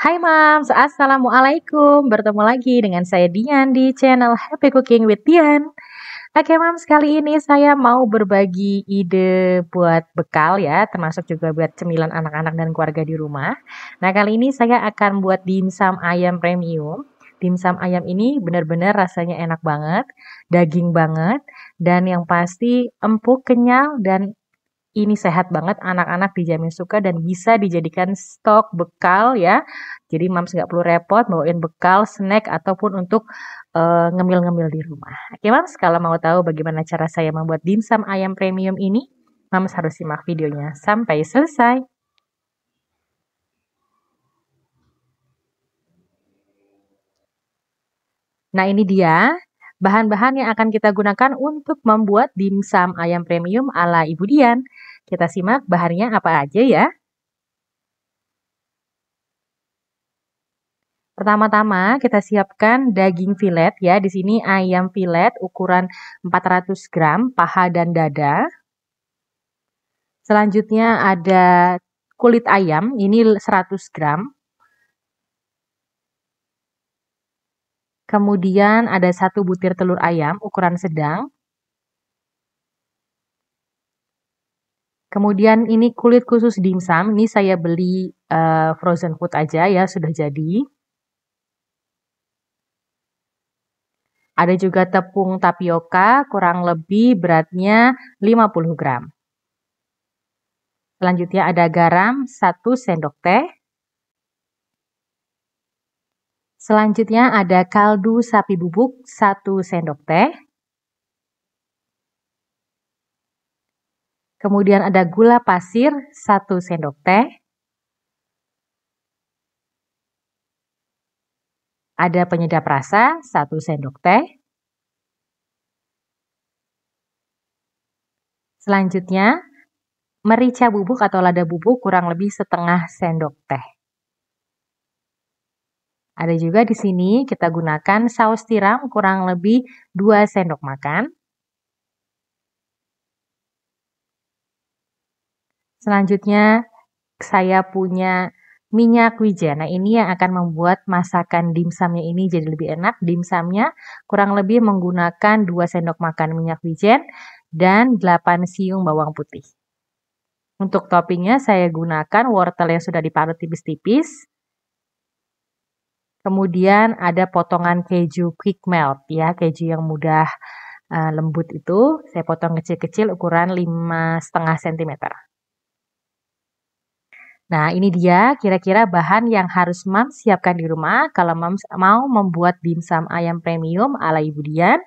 Hai Mams, Assalamualaikum. Bertemu lagi dengan saya Dian di channel Happy Cooking with Dian. Oke Mams, kali ini saya mau berbagi ide buat bekal ya, termasuk juga buat cemilan anak-anak dan keluarga di rumah. Nah kali ini saya akan buat dimsum ayam premium. Dimsum ayam ini benar-benar rasanya enak banget, daging banget, dan yang pasti empuk, kenyal, dan ini sehat banget, anak-anak dijamin suka dan bisa dijadikan stok bekal ya. Jadi Mams nggak perlu repot bawain bekal, snack, ataupun untuk ngemil-ngemil di rumah. Oke Mams, kalau mau tahu bagaimana cara saya membuat dimsum ayam premium ini, Mams harus simak videonya sampai selesai. Nah ini dia bahan-bahan yang akan kita gunakan untuk membuat dimsum ayam premium ala Ibu Dian. Kita simak bahannya apa aja ya. Pertama-tama kita siapkan daging filet ya. Di sini ayam filet ukuran 400 gram, paha dan dada. Selanjutnya ada kulit ayam, ini 100 gram. Kemudian ada 1 butir telur ayam ukuran sedang. Kemudian ini kulit khusus dimsum, ini saya beli frozen food aja ya, sudah jadi. Ada juga tepung tapioka, kurang lebih beratnya 50 gram. Selanjutnya ada garam 1 sendok teh. Selanjutnya ada kaldu sapi bubuk 1 sendok teh. Kemudian ada gula pasir 1 sendok teh. Ada penyedap rasa 1 sendok teh. Selanjutnya merica bubuk atau lada bubuk kurang lebih setengah sendok teh. Ada juga di sini kita gunakan saus tiram kurang lebih 2 sendok makan. Selanjutnya saya punya minyak wijen. Nah ini yang akan membuat masakan dimsumnya ini jadi lebih enak. Dimsumnya kurang lebih menggunakan 2 sendok makan minyak wijen dan 8 siung bawang putih. Untuk toppingnya saya gunakan wortel yang sudah diparut tipis-tipis. Kemudian ada potongan keju quick melt ya, keju yang mudah lembut itu. Saya potong kecil-kecil ukuran 5,5 cm. Nah, ini dia kira-kira bahan yang harus Mams siapkan di rumah kalau Mams mau membuat dimsum ayam premium ala Ibu Dian.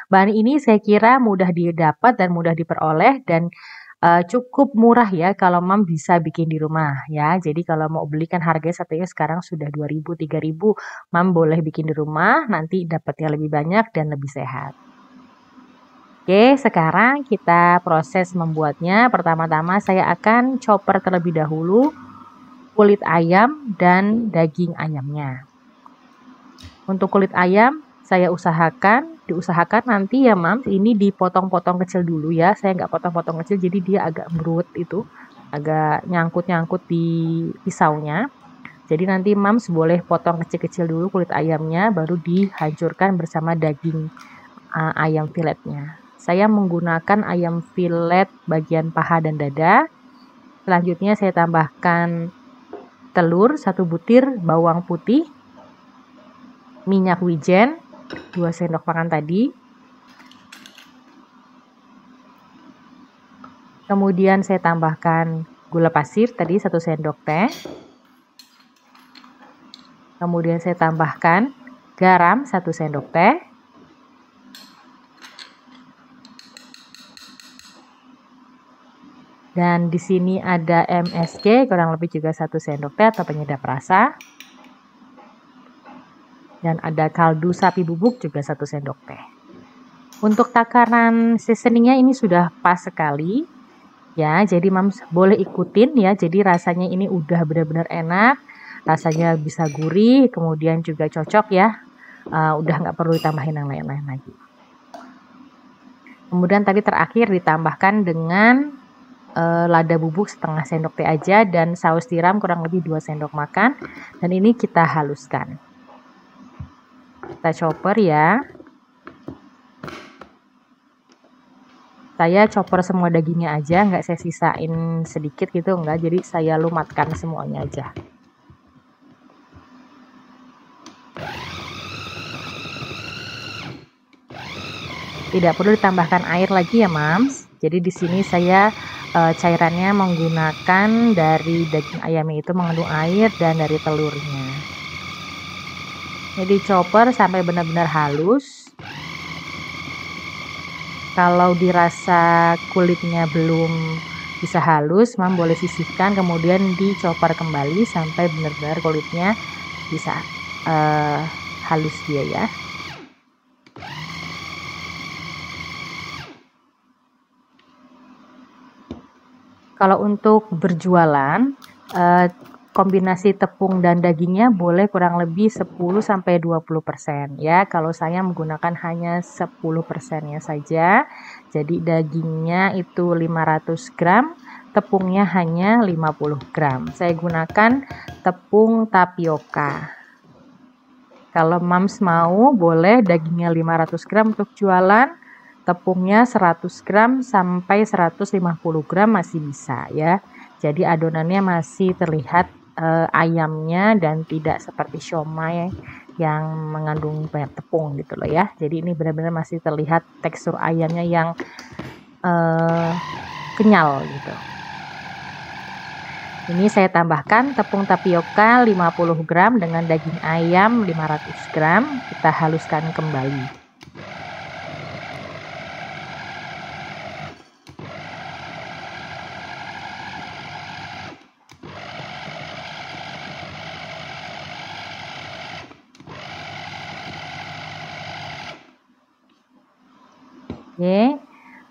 Bahan ini saya kira mudah didapat dan mudah diperoleh dan cukup murah ya kalau Mams bisa bikin di rumah ya. Jadi kalau mau beli kan harganya satunya sekarang sudah 2.000, 3.000. Mams boleh bikin di rumah, nanti dapatnya lebih banyak dan lebih sehat. Oke, sekarang kita proses membuatnya. Pertama-tama saya akan chopper terlebih dahulu kulit ayam dan daging ayamnya. Untuk kulit ayam saya diusahakan nanti ya Mams ini dipotong-potong kecil dulu ya. Saya nggak potong-potong kecil jadi dia agak berut itu, agak nyangkut-nyangkut di pisaunya. Jadi nanti Mams boleh potong kecil-kecil dulu kulit ayamnya, baru dihancurkan bersama daging ayam filetnya. Saya menggunakan ayam filet bagian paha dan dada. Selanjutnya saya tambahkan telur 1 butir, bawang putih, minyak wijen 2 sendok makan tadi. Kemudian saya tambahkan gula pasir tadi 1 sendok teh. Kemudian saya tambahkan garam 1 sendok teh. Dan di sini ada MSG kurang lebih juga 1 sendok teh atau penyedap rasa. Dan ada kaldu sapi bubuk juga 1 sendok teh. Untuk takaran seasoningnya ini sudah pas sekali. Ya, jadi Mams boleh ikutin ya. Jadi rasanya ini udah benar-benar enak. Rasanya bisa gurih, kemudian juga cocok ya. Udah nggak perlu ditambahin yang lain-lain lagi. Kemudian tadi terakhir ditambahkan dengan lada bubuk setengah sendok teh aja, dan saus tiram kurang lebih 2 sendok makan, dan ini kita haluskan. Kita chopper ya. Saya chopper semua dagingnya aja, nggak saya sisain sedikit gitu, enggak, jadi saya lumatkan semuanya aja. Tidak perlu ditambahkan air lagi ya, Mams. Jadi di sini saya cairannya menggunakan dari daging ayamnya itu mengandung air dan dari telurnya. Jadi chopper sampai benar-benar halus. Kalau dirasa kulitnya belum bisa halus, Mam boleh sisihkan kemudian dicopper kembali sampai benar-benar kulitnya bisa halus dia ya. Kalau untuk berjualan, kombinasi tepung dan dagingnya boleh kurang lebih 10-20% ya. Kalau saya menggunakan hanya 10%-nya saja. Jadi dagingnya itu 500 gram, tepungnya hanya 50 gram. Saya gunakan tepung tapioka. Kalau Mams mau, boleh dagingnya 500 gram untuk jualan, tepungnya 100 gram sampai 150 gram masih bisa ya. Jadi adonannya masih terlihat ayamnya dan tidak seperti siomay yang mengandung banyak tepung gitu loh ya. Jadi ini benar-benar masih terlihat tekstur ayamnya yang kenyal gitu. Ini saya tambahkan tepung tapioka 50 gram dengan daging ayam 500 gram. Kita haluskan kembali. Oke,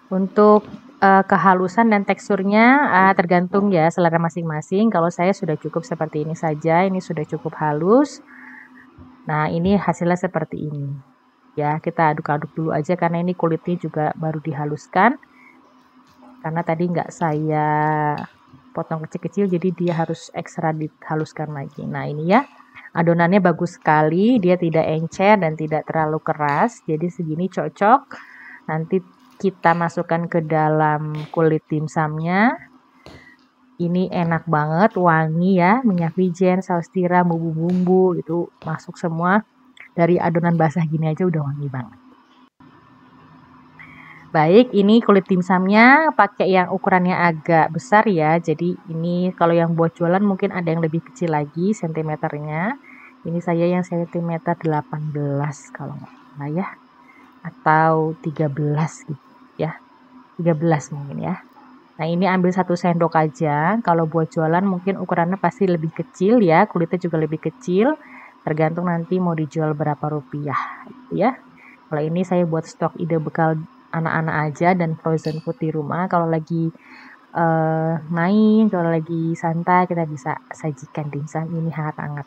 untuk kehalusan dan teksturnya tergantung ya selera masing-masing. Kalau saya sudah cukup seperti ini saja, ini sudah cukup halus. Nah, ini hasilnya seperti ini. Ya, kita aduk-aduk dulu aja karena ini kulitnya juga baru dihaluskan. Karena tadi nggak saya potong kecil-kecil, jadi dia harus ekstra dihaluskan lagi. Nah, ini ya. Adonannya bagus sekali, dia tidak encer dan tidak terlalu keras. Jadi segini cocok. Nanti kita masukkan ke dalam kulit dimsumnya. Ini enak banget, wangi ya, minyak wijen, saus tiram, bumbu-bumbu itu masuk semua. Dari adonan basah gini aja udah wangi banget. Baik, ini kulit dimsumnya pakai yang ukurannya agak besar ya. Jadi ini kalau yang buat jualan mungkin ada yang lebih kecil lagi sentimeternya. Ini saya yang sentimeter 18 kalau nggak salah ya. Atau 13 gitu ya. 13 mungkin ya. Nah, ini ambil 1 sendok aja. Kalau buat jualan mungkin ukurannya pasti lebih kecil ya. Kulitnya juga lebih kecil. Tergantung nanti mau dijual berapa rupiah gitu ya. Kalau ini saya buat stok ide bekal anak-anak aja dan frozen food di rumah. Kalau lagi main, kalau lagi santai kita bisa sajikan dimsum ini hangat-hangat.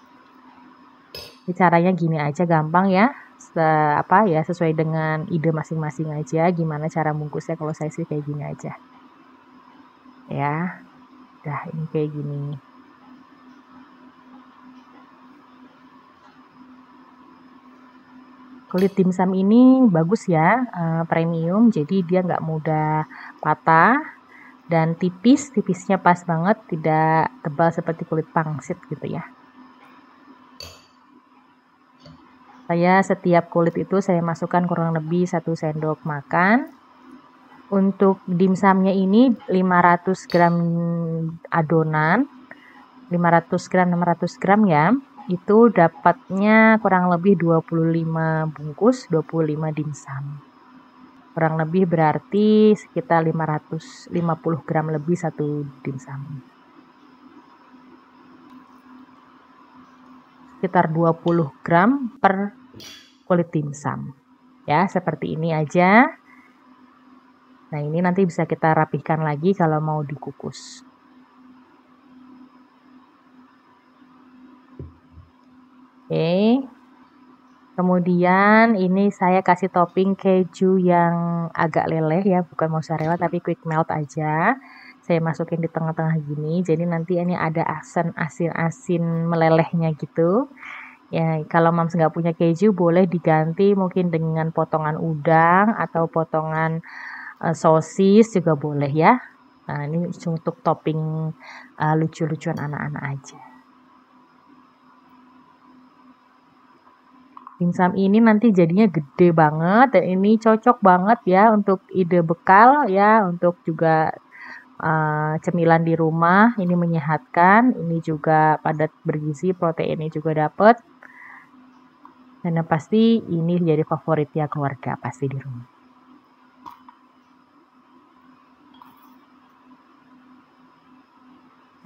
Ini caranya gini aja, gampang ya. Sesuai dengan ide masing-masing aja gimana cara bungkusnya. Kalau saya sih kayak gini aja. Ya. Udah ini kayak gini. Kulit dimsum ini bagus ya, premium, jadi dia nggak mudah patah dan tipisnya pas banget, tidak tebal seperti kulit pangsit gitu ya. Saya setiap kulit itu saya masukkan kurang lebih 1 sendok makan. Untuk dimsumnya ini 500 gram adonan, 500 gram 600 gram ya. Itu dapatnya kurang lebih 25 bungkus, 25 dimsum. Kurang lebih berarti sekitar 550 gram lebih 1 dimsum. Sekitar 20 gram per kulit dimsum. Ya, seperti ini aja. Nah, ini nanti bisa kita rapihkan lagi kalau mau dikukus. Oke. Kemudian ini saya kasih topping keju yang agak leleh ya, bukan mozzarella tapi quick melt aja. Saya masukin di tengah-tengah gini, jadi nanti ini ada asin-asin melelehnya gitu. Ya, kalau Mams nggak punya keju, boleh diganti mungkin dengan potongan udang atau potongan sosis juga boleh ya. Nah, ini untuk topping lucu-lucuan anak-anak aja. Dimsum ini nanti jadinya gede banget dan ini cocok banget ya untuk ide bekal ya, untuk juga cemilan di rumah. Ini menyehatkan, ini juga padat bergizi, proteinnya juga dapet. Dan yang pasti ini jadi favoritnya keluarga pasti di rumah.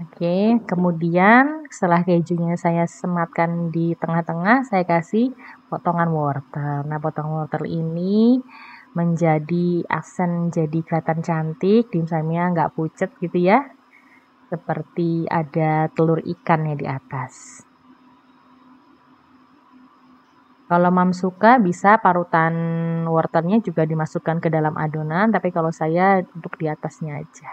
Oke, kemudian setelah kejunya saya sematkan di tengah-tengah, saya kasih potongan wortel. Nah, potongan wortel ini menjadi aksen, jadi kelihatan cantik, dimsumnya nggak pucet gitu ya. Seperti ada telur ikannya di atas. Kalau Mam suka bisa parutan wortelnya juga dimasukkan ke dalam adonan, tapi kalau saya untuk di atasnya aja.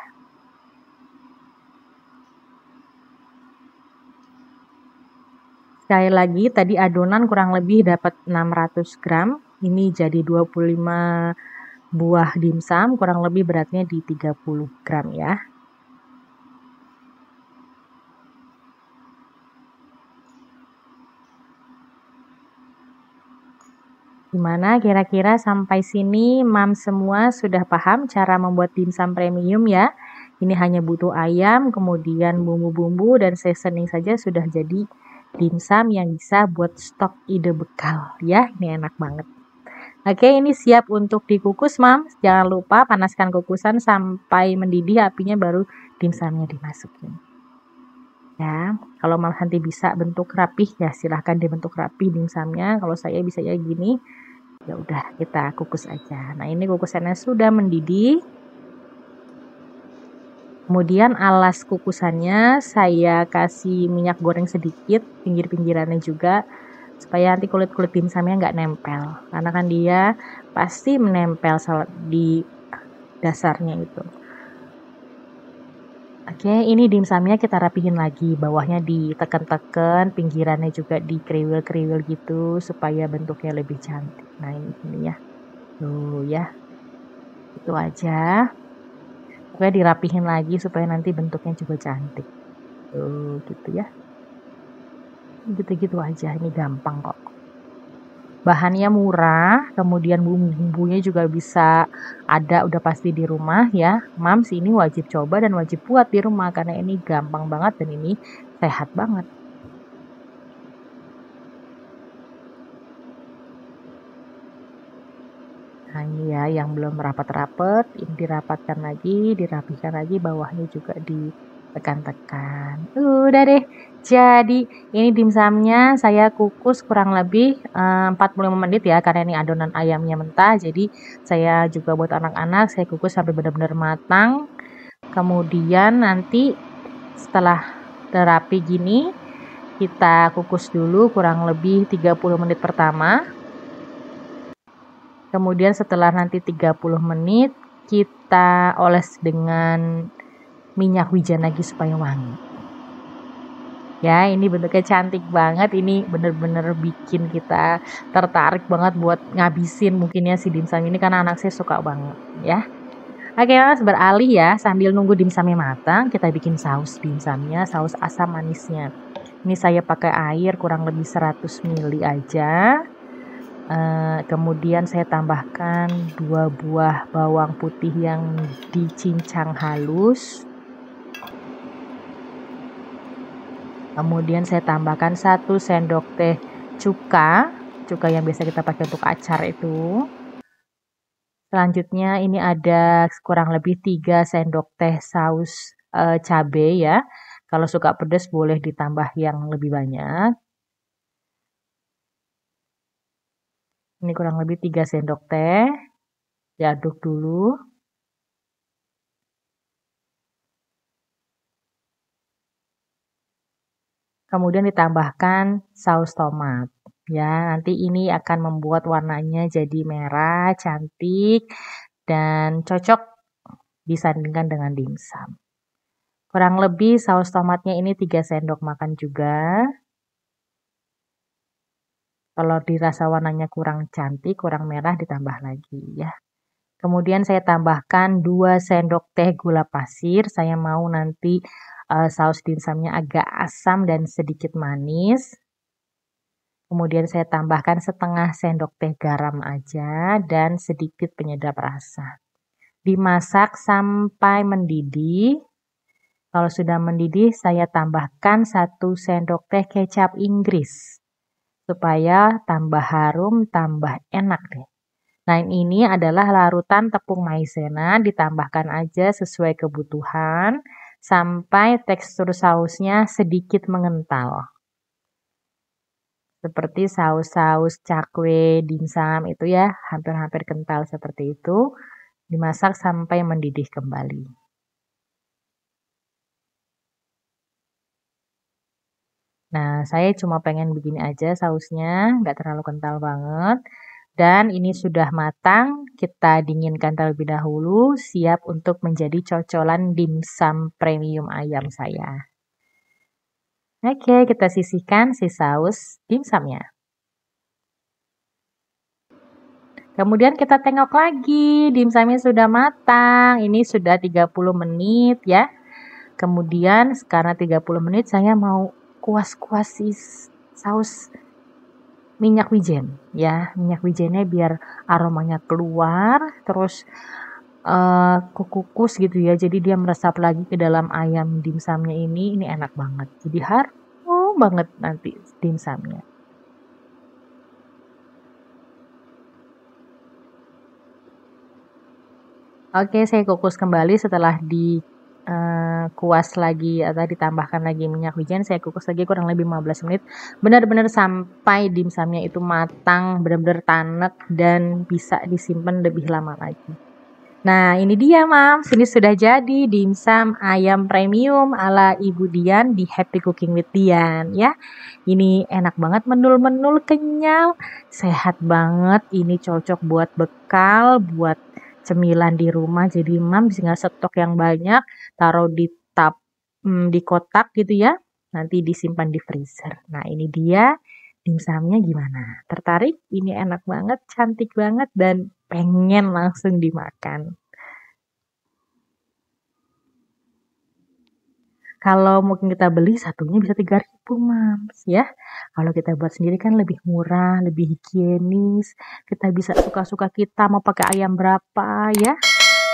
Sekali lagi tadi adonan kurang lebih dapat 600 gram. Ini jadi 25 buah dimsum, kurang lebih beratnya di 30 gram ya. Gimana kira-kira sampai sini Mam semua sudah paham cara membuat dimsum premium ya? Ini hanya butuh ayam, kemudian bumbu-bumbu dan seasoning saja sudah jadi dimsum yang bisa buat stok ide bekal ya. Ini enak banget. Oke, ini siap untuk dikukus, Mam. Jangan lupa panaskan kukusan sampai mendidih apinya, baru dimsumnya dimasukin. Ya, kalau Mam nanti bisa bentuk rapih ya silahkan dibentuk rapih dimsumnya. Kalau saya bisa ya gini, ya udah kita kukus aja. Nah, ini kukusannya sudah mendidih. Kemudian alas kukusannya saya kasih minyak goreng sedikit, pinggir-pinggirannya juga, supaya nanti kulit-kulit dimsumnya nggak nempel. Karena kan dia pasti menempel di dasarnya itu. Oke, ini dimsumnya kita rapihin lagi. Bawahnya diteken-teken, pinggirannya juga dikeriwil-keriwil gitu, supaya bentuknya lebih cantik. Nah, ini ya. Tuh ya. Itu aja. Pokoknya dirapihin lagi supaya nanti bentuknya juga cantik. Tuh, gitu ya. Gitu-gitu aja, ini gampang kok. Bahannya murah, kemudian bumbu-bumbunya juga bisa ada udah pasti di rumah ya. Mams ini wajib coba dan wajib buat di rumah karena ini gampang banget dan ini sehat banget. Nah, ini ya yang belum rapat-rapat, ini dirapatkan lagi, dirapihkan lagi, bawahnya juga ditekan-tekan. Udah deh. Jadi ini dimsumnya saya kukus kurang lebih 45 menit ya, karena ini adonan ayamnya mentah. Jadi saya juga buat anak-anak, saya kukus sampai benar-benar matang. Kemudian nanti setelah terapi gini, kita kukus dulu kurang lebih 30 menit pertama. Kemudian setelah nanti 30 menit, kita oles dengan minyak wijen lagi supaya wangi. Ya, ini bentuknya cantik banget. Ini bener-bener bikin kita tertarik banget buat ngabisin mungkin ya si dimsum ini, karena anak saya suka banget ya. Oke, Mas, beralih ya, sambil nunggu dimsumnya matang, kita bikin saus dimsumnya, saus asam manisnya. Ini saya pakai air kurang lebih 100 ml aja. Kemudian saya tambahkan 2 buah bawang putih yang dicincang halus. Kemudian saya tambahkan 1 sendok teh cuka yang biasa kita pakai untuk acar itu. Selanjutnya ini ada kurang lebih 3 sendok teh saus cabai ya. Kalau suka pedas boleh ditambah yang lebih banyak. Ini kurang lebih 3 sendok teh. Diaduk dulu. Kemudian ditambahkan saus tomat. Ya, nanti ini akan membuat warnanya jadi merah, cantik, dan cocok disandingkan dengan dimsum. Kurang lebih saus tomatnya ini 3 sendok makan juga. Kalau dirasa warnanya kurang cantik, kurang merah ditambah lagi ya. Kemudian saya tambahkan 2 sendok teh gula pasir, saya mau nanti, saus dimsumnya agak asam dan sedikit manis. Kemudian saya tambahkan setengah sendok teh garam aja dan sedikit penyedap rasa. Dimasak sampai mendidih. Kalau sudah mendidih, saya tambahkan 1 sendok teh kecap Inggris supaya tambah harum, tambah enak deh. Nah, ini adalah larutan tepung maizena, ditambahkan aja sesuai kebutuhan sampai tekstur sausnya sedikit mengental. Seperti saus-saus cakwe, dimsum itu ya, hampir-hampir kental seperti itu. Dimasak sampai mendidih kembali. Nah, saya cuma pengen begini aja sausnya, nggak terlalu kental banget. Dan ini sudah matang, kita dinginkan terlebih dahulu, siap untuk menjadi cocolan dimsum premium ayam saya. Oke, kita sisihkan si saus dimsumnya. Kemudian kita tengok lagi, dimsumnya sudah matang, ini sudah 30 menit ya. Kemudian karena 30 menit saya mau kuas-kuas si saus minyak wijen ya. Minyak wijennya biar aromanya keluar, terus kukus gitu ya. Jadi dia meresap lagi ke dalam ayam dimsumnya ini enak banget. Jadi harum banget nanti dimsumnya. Oke, saya kukus kembali setelah kuas lagi atau ditambahkan lagi minyak wijen. Saya kukus lagi kurang lebih 15 menit. Benar-benar sampai dimsumnya itu matang, benar-benar tanek dan bisa disimpan lebih lama lagi. Nah, ini dia, Mams. Ini sudah jadi dimsum ayam premium ala Ibu Dian di Happy Cooking with Dian ya. Ini enak banget, menul-menul, kenyal, sehat banget. Ini cocok buat bekal, buat cemilan di rumah. Jadi Mams tinggal stok yang banyak, taruh di di kotak gitu ya. Nanti disimpan di freezer. Nah, ini dia dimsumnya gimana? Tertarik? Ini enak banget, cantik banget dan pengen langsung dimakan. Kalau mungkin kita beli satunya bisa 3.000 Mams ya. Kalau kita buat sendiri kan lebih murah, lebih higienis. Kita bisa suka-suka kita mau pakai ayam berapa ya.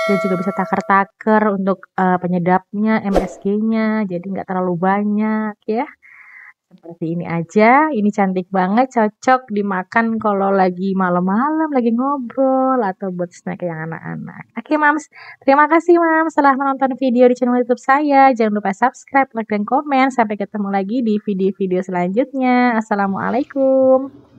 Dia juga bisa takar-takar untuk penyedapnya, MSG-nya, jadi nggak terlalu banyak ya. Seperti ini aja, ini cantik banget, cocok dimakan kalau lagi malam-malam, lagi ngobrol, atau buat snack yang anak-anak. Oke, Mams. Terima kasih, Mams, telah menonton video di channel YouTube saya. Jangan lupa subscribe, like, dan komen. Sampai ketemu lagi di video-video selanjutnya. Assalamualaikum.